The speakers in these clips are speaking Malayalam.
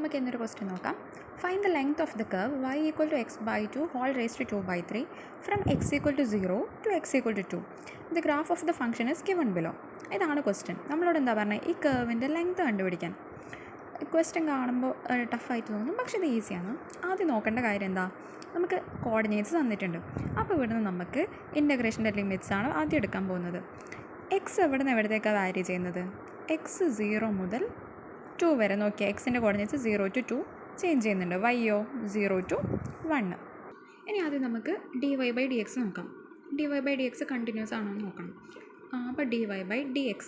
നമുക്ക് ഇന്നൊരു ക്വസ്റ്റ്യൻ നോക്കാം. Find the length of the curve y equal to x by two whole raise to 2/3 from x equal to 0 to x equal to 2. The graph of the function is given below. ഇതാണ് ക്വസ്റ്റ്യൻ. നമ്മളോട് എന്താ പറഞ്ഞത്, ഈ കർവിൻ്റെ ലെങ്ത് കണ്ടുപിടിക്കാൻ. ക്വസ്റ്റ്യൻ കാണുമ്പോൾ ടഫായിട്ട് തോന്നും, പക്ഷേ ഇത് ഈസിയാണ്. ആദ്യം നോക്കേണ്ട കാര്യം എന്താ, നമുക്ക് കോർഡിനേറ്റ്സ് തന്നിട്ടുണ്ട്. അപ്പോൾ ഇവിടുന്ന് നമുക്ക് ഇൻ്റഗ്രേഷൻ്റെ ലിമിറ്റ്സ് ആണ് ആദ്യം എടുക്കാൻ പോകുന്നത്. എക്സ് എവിടെ നിന്ന് എവിടത്തേക്കാണ് വാരി ചെയ്യുന്നത്, എക്സ് 0 മുതൽ 2 വരെ. നോക്കിയാൽ എക്സിൻ്റെ കോർഡിനേറ്റ്സ് 0 to 2 ചേഞ്ച് ചെയ്യുന്നുണ്ട്. വൈയോ 0 to 1. ഇനി ആദ്യം നമുക്ക് dy/dx നോക്കാം. dy/dx കണ്ടിന്യൂസ് ആണോ എന്ന് നോക്കണം. അപ്പോൾ dy/dx.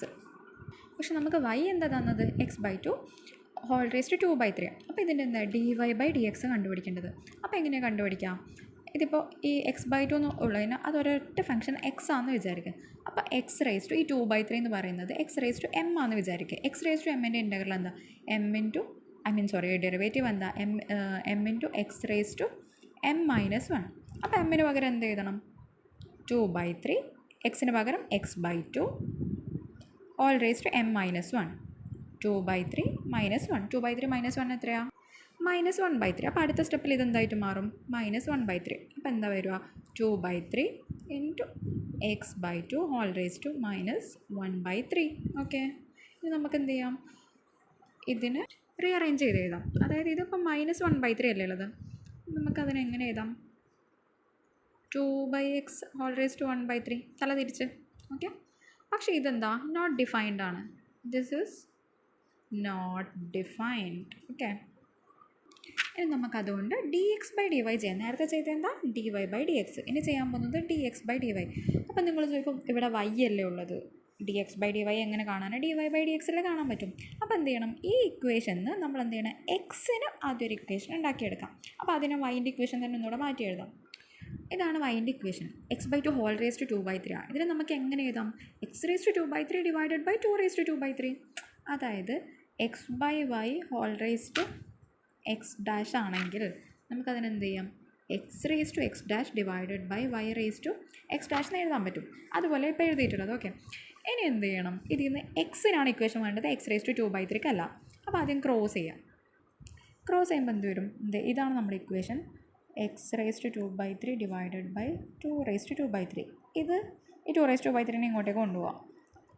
പക്ഷെ നമുക്ക് y എന്താ തന്നത്, x/2 ഹോൾ റേസ് ടു 2/3. അപ്പോൾ ഇതിൻ്റെ എന്താ dy/dx കണ്ടുപിടിക്കേണ്ടത്. അപ്പോൾ എങ്ങനെയാണ് കണ്ടുപിടിക്കാം, ഇതിപ്പോൾ ഈ x/2 എന്ന് ഉള്ളതിന് അതൊരൊറ്റ ഫംഗ്ഷൻ x ആണെന്ന് വിചാരിക്കുക. അപ്പോൾ x റേസ് ടു ഈ 2/3 എന്ന് പറയുന്നത് x റേസ് ടു m ആണെന്ന് വിചാരിക്കുക. x റേസ് ടു എമ്മിൻ്റെ ഇൻ്റഗ്രൽ എന്താ, ഡെറിവേറ്റീവ് എന്താ, m into x raise to m - 1. അപ്പോൾ എമ്മിന് പകരം എന്ത് എഴുതണം, 2/3, എക്സിന് പകരം x/2 whole raise to m - 1. 2/3 - 1. 2/3 - 1 എത്രയാണ്, -1/3. അപ്പോൾ അടുത്ത സ്റ്റെപ്പിൽ ഇതെന്തായിട്ട് മാറും, -1/3. അപ്പോൾ എന്താ വരിക, 2/3 into x/2 whole raise to -1/3. Okay, ഇനി നമുക്ക് എന്ത് ചെയ്യാം, ഇതിന് റീഅറേഞ്ച് ചെയ്ത് എഴുതാം. അതായത് ഇതിപ്പോൾ -1/3 അല്ലേ ഉള്ളത്, നമുക്കതിനെങ്ങനെ എഴുതാം, 2/x ഹോൾ റേസ് ടു 1/3 തല തിരിച്ച്. ഓക്കെ, പക്ഷേ ഇതെന്താ നോട്ട് ഡിഫൈൻഡ് ആണ്. This is not defined. Okay, ഇനി നമുക്കതുകൊണ്ട് dx/dy ചെയ്യാം. നേരത്തെ ചെയ്ത എന്താ, dy/dx. ഇനി ചെയ്യാൻ പോകുന്നത് dx/dy. അപ്പം നിങ്ങൾ ചോദിക്കും, ഇവിടെ y അല്ലേ ഉള്ളത്, dx/dy എങ്ങനെ കാണാൻ, dy/dx കാണാൻ പറ്റും. അപ്പോൾ എന്ത് ചെയ്യണം, ഈ ഇക്വേഷന് നമ്മൾ എന്ത് ചെയ്യണം, എക്സിന് ആദ്യം ഒരു ഇക്വേഷൻ ഉണ്ടാക്കിയെടുക്കാം. അപ്പോൾ അതിനെ വൈൻ്റെ ഇക്വേഷൻ തന്നെ ഒന്നുകൂടെ മാറ്റി എഴുതാം. ഇതാണ് വൈൻ്റെ equation. x/2 whole raise to 2/3 ആണ്. ഇതിന് നമുക്ക് എങ്ങനെ എഴുതാം, x raise to 2/3 divided by 2 raise to 2/3. അതായത് x/y whole raise to X dash ആണെങ്കിൽ നമുക്കതിനെന്ത് ചെയ്യാം, X raise to X dash divided by Y raise to X dash എന്ന് എഴുതാൻ പറ്റും. അതുപോലെ ഇപ്പോൾ എഴുതിയിട്ടുള്ളത്. ഓക്കെ, ഇനി എന്ത് ചെയ്യണം, ഇതിൽ നിന്ന് എക്സിനാണ് ഇക്വേഷൻ വേണ്ടത്, എക്സ് റേസ് ടു 2/3 അല്ല. അപ്പോൾ ആദ്യം ക്രോസ് ചെയ്യാം. ക്രോസ് ചെയ്യുമ്പോൾ എന്ത് വരും, ഇതാണ് നമ്മുടെ equation, x raise to 2/3 divided by 2 raise to 2/3. ഇത് ഈ 2 റേസ് ടു 2/3 ഇങ്ങോട്ടേക്ക് കൊണ്ടുപോകാം.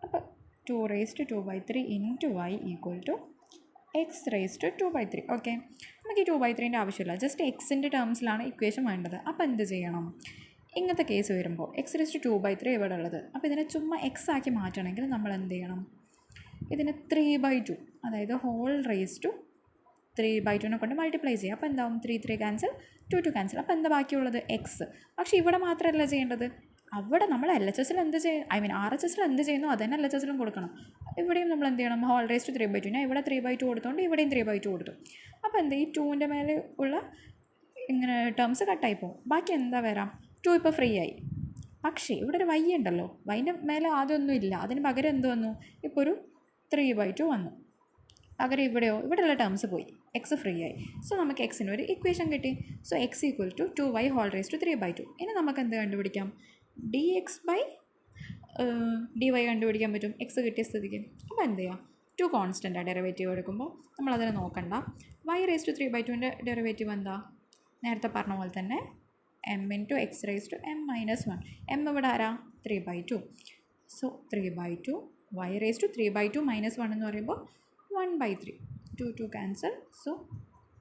അപ്പോൾ 2 raise to 2/3 into y equal to x raise to 2/3. Okay, നമുക്ക് ഈ 2/3ൻ്റെ ആവശ്യമില്ല, ജസ്റ്റ് എക്സിൻ്റെ ടേംസിലാണ് ഇക്വേഷൻ വേണ്ടത്. അപ്പോൾ എന്ത് ചെയ്യണം, ഇങ്ങനത്തെ കേസ് വരുമ്പോൾ എക്സ് റേസ് ടു 2/3 ഇവിടെ ഉള്ളത്. അപ്പോൾ ഇതിനെ ചുമ്മാ എക്സ് ആക്കി മാറ്റണമെങ്കിൽ നമ്മൾ എന്ത് ചെയ്യണം, ഇതിനെ 3/2 അതായത് ഹോൾ റേസ് ടു 3/2 കൊണ്ട് മൾട്ടിപ്ലൈ ചെയ്യുക. അപ്പോൾ എന്താവും, 3 ക്യാൻസൽ, 2 ക്യാൻസൽ. അപ്പോൾ എന്താ ബാക്കിയുള്ളത്, എക്സ്. പക്ഷേ ഇവിടെ മാത്രമല്ല ചെയ്യേണ്ടത്, അവിടെ നമ്മൾ LHS എന്ത് RHS എന്ത് ചെയ്യുന്നു അത് തന്നെ LHS കൊടുക്കണം. ഇവിടെയും നമ്മൾ എന്ത് ചെയ്യണം, ഹോൾ റേസ് ടു 3/2. ഞാൻ ഇവിടെ 3/2 കൊടുത്തുകൊണ്ട് ഇവിടെയും 3/2 കൊടുത്തു. അപ്പോൾ എന്ത്, ഈ 2ൻ്റെ മേലെ ഉള്ള ഇങ്ങനെ ടേംസ് കട്ടായി പോകും. ബാക്കി എന്താ വരാം, 2 ഇപ്പോൾ ഫ്രീ ആയി. പക്ഷേ ഇവിടെ ഒരു y ഉണ്ടല്ലോ, വൈൻ്റെ മേലെ ആദ്യമൊന്നും ഇല്ല, അതിന് പകരം എന്ത് വന്നു, ഇപ്പോൾ ഒരു 3/2 വന്നു. പകരം ഇവിടെയുള്ള ടേംസ് പോയി, എക്സ് ഫ്രീ ആയി. സോ നമുക്ക് എക്സിന് ഒരു ഇക്വേഷൻ കിട്ടി. So x equal to 2y whole raise to 3/2. ഇനി നമുക്ക് എന്ത് കണ്ടുപിടിക്കാം, dx/dy കണ്ടുപിടിക്കാൻ പറ്റും, എക്സ് കിട്ടിയ സ്ഥിതിക്ക്. അപ്പോൾ എന്ത് ചെയ്യാം, 2 കോൺസ്റ്റൻ്റാണ് ഡെറിവേറ്റീവ് എടുക്കുമ്പോൾ നമ്മളതിനെ നോക്കണ്ട. y റേസ് ടു 3/2ൻ്റെ ഡെറിവേറ്റീവ് എന്താ, നേരത്തെ പറഞ്ഞ പോലെ തന്നെ m into x raise to m - 1. m ഇവിടെ ആരാ, 3/2. സോ 3/2 y റേസ് ടു 3/2 - 1 എന്ന് പറയുമ്പോൾ 1/3. 2 ക്യാൻസൽ. സോ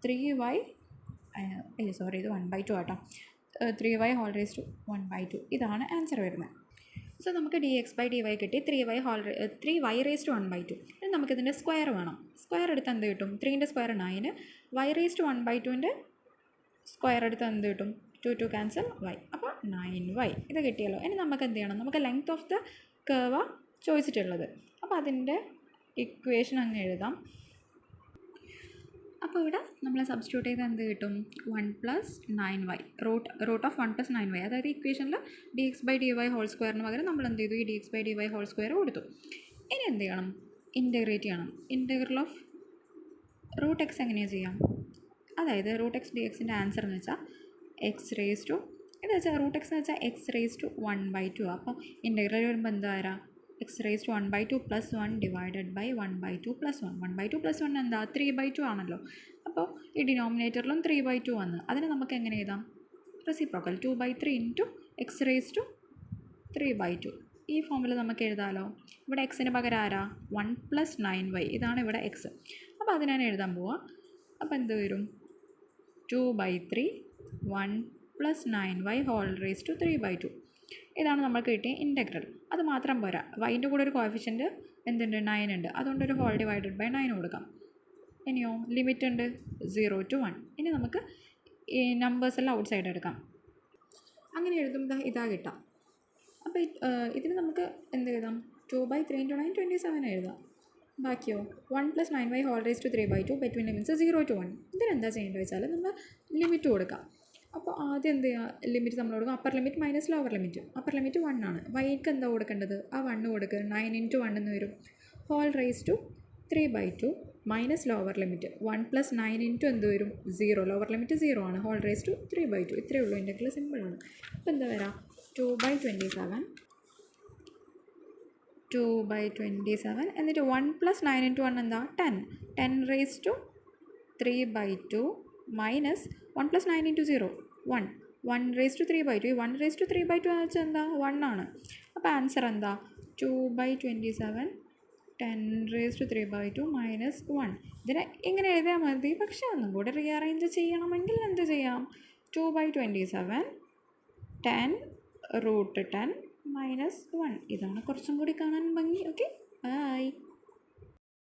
3y സോറി ഇത് 1/2 ആട്ടോ, 3y ഹോൾ റേസ് ടു 1/2. ഇതാണ് ആൻസർ വരുന്നത്. സോ നമുക്ക് dx/dy കിട്ടി, 3y റേസ് ടു 1/2. ഇനി നമുക്കിതിൻ്റെ സ്ക്വയർ വേണം. സ്ക്വയർ എടുത്ത് എന്ത് കിട്ടും, 3ൻ്റെ സ്ക്വയർ 9, y റേസ് ടു 1/2ൻ്റെ സ്ക്വയർ എടുത്ത് എന്ത് കിട്ടും, 2 ക്യാൻസൽ y. അപ്പോൾ 9y ഇത് കിട്ടിയല്ലോ. ഇനി നമുക്ക് എന്ത് ചെയ്യണം, നമുക്ക് ലെങ്ത് ഓഫ് ദ കർവ് ചോദിച്ചിട്ടുള്ളത്. അപ്പോൾ അതിൻ്റെ ഇക്വേഷൻ അങ്ങ് എഴുതാം. അപ്പോൾ ഇവിടെ നമ്മൾ സബ്സ്റ്റിറ്റ്യൂട്ട് ചെയ്ത് എന്ത് കിട്ടും, 1 + 9y റൂട്ട് ഓഫ് 1 + 9y. അതായത് ഇക്വേഷനിൽ dx/dy ഹോൾ സ്ക്വയറിന് പകരം നമ്മൾ എന്ത് ചെയ്തു, ഈ dx/dy ഹോൾ സ്ക്വയർ കൊടുത്തു. ഇനി എന്ത് ചെയ്യണം, ഇൻറ്റഗ്രേറ്റ് ചെയ്യണം. ഇൻറ്റഗ്രൽ ഓഫ് √x എങ്ങനെയാണ് ചെയ്യാം, അതായത് √x dxൻ്റെ ആൻസർ എന്ന് വെച്ചാൽ എക്സ് റേസ് ടു, എന്ന് വെച്ചാൽ √x എന്ന് വെച്ചാൽ എക്സ് റേസ് ടു 1/2. അപ്പോൾ ഇൻറ്റഗ്രൽ വരുമ്പോൾ എന്താ വരാം, x raised to 1/2 plus 1 divided by 1/2 plus 1. 1/2 plus 1 എന്താ 3/2 ആണല്ലോ. അപ്പോൾ അപ്പോൾ ഈ ഡിനോമിനേറ്ററിലും 3/2 വന്ന് അതിന് നമുക്ക് എങ്ങനെ എഴുതാം? Reciprocal 2/3 into x raise to 3/2 ഈ ഫോമിൽ നമുക്ക് എഴുതാമല്ലോ. ഇവിടെ എക്സിന് പകരം ആരാ? 1 + 9y ഇതാണ് ഇവിടെ എക്സ്. അപ്പോൾ അത് ഞാൻ എഴുതാൻ പോവാം. അപ്പോൾ എന്ത് വരും? 2/3 1 + 9y ഹോൾ റേസ് ടു 3/2 ഇതാണ് നമുക്ക് കിട്ടിയ ഇൻറ്റഗ്രൽ. അത് മാത്രം പോരാ, വൈൻ്റെ കൂടെ ഒരു കോഎഫിഷ്യൻറ്റ് എന്തുണ്ട്? 9 ഉണ്ട്. അതുകൊണ്ട് ഒരു ഹോൾ ഡിവൈഡഡ് ബൈ 9 കൊടുക്കാം. ഇനിയോ ലിമിറ്റ് ഉണ്ട് 0 to 1. ഇനി നമുക്ക് ഈ നമ്പേഴ്സ് എല്ലാം ഔട്ട് സൈഡ് എടുക്കാം. അങ്ങനെ എഴുതുമ്പോൾ ഇതാ കിട്ടാം. അപ്പോൾ ഇതിന് നമുക്ക് എന്ത് എഴുതാം? 2/3 × 9 27 എഴുതാം. ബാക്കിയോ 1 + 9y whole raise to 3/2 between limits 0 to 1. ഇതിനെന്താ ചെയ്യേണ്ടത് വെച്ചാൽ നമ്മൾ ലിമിറ്റ് കൊടുക്കാം. അപ്പോൾ ആദ്യം എന്ത് ചെയ്യുക? ലിമിറ്റ് നമ്മൾ കൊടുക്കും. Upper limit minus lower limit. Upper limit 1 ആണ്. വൈക്ക് എന്താ കൊടുക്കേണ്ടത്? ആ 1 കൊടുക്കുക. 9 × 1 എന്ന് വരും. Whole raise to 3/2 minus lower limit 1 + 9 into എന്ത് വരും? 0. ലോവർ ലിമിറ്റ് 0 ആണ്. ഹോൾ റേസ് ടു 3/2 ഇത്രയേ ഉള്ളൂ. ഇൻ്റഗ്രൽ സിമ്പിളാണ്. അപ്പോൾ എന്താ വരാം? 2/27 എന്നിട്ട് 1 + 9 × 1 എന്താ? 10 raise to 3/2 minus 1 + 9 × 0 1 raise to 3/2. ഈ 1 റേസ് ടു 3/2 എന്ന് വെച്ചാൽ എന്താ? 1 ആണ്. അപ്പോൾ ആൻസർ എന്താ? 2/27 10 റേസ് ടു 3/2 മൈനസ് 1. ഇതിനെ ഇങ്ങനെ എഴുതിയാൽ മതി. പക്ഷേ ഒന്നും കൂടെ റീഅറേഞ്ച് ചെയ്യണമെങ്കിൽ എന്ത് ചെയ്യാം? 2/27 10√10 - 1 ഇതാണ് കുറച്ചും കൂടി കാണാൻ ഭംഗി. Okay, by.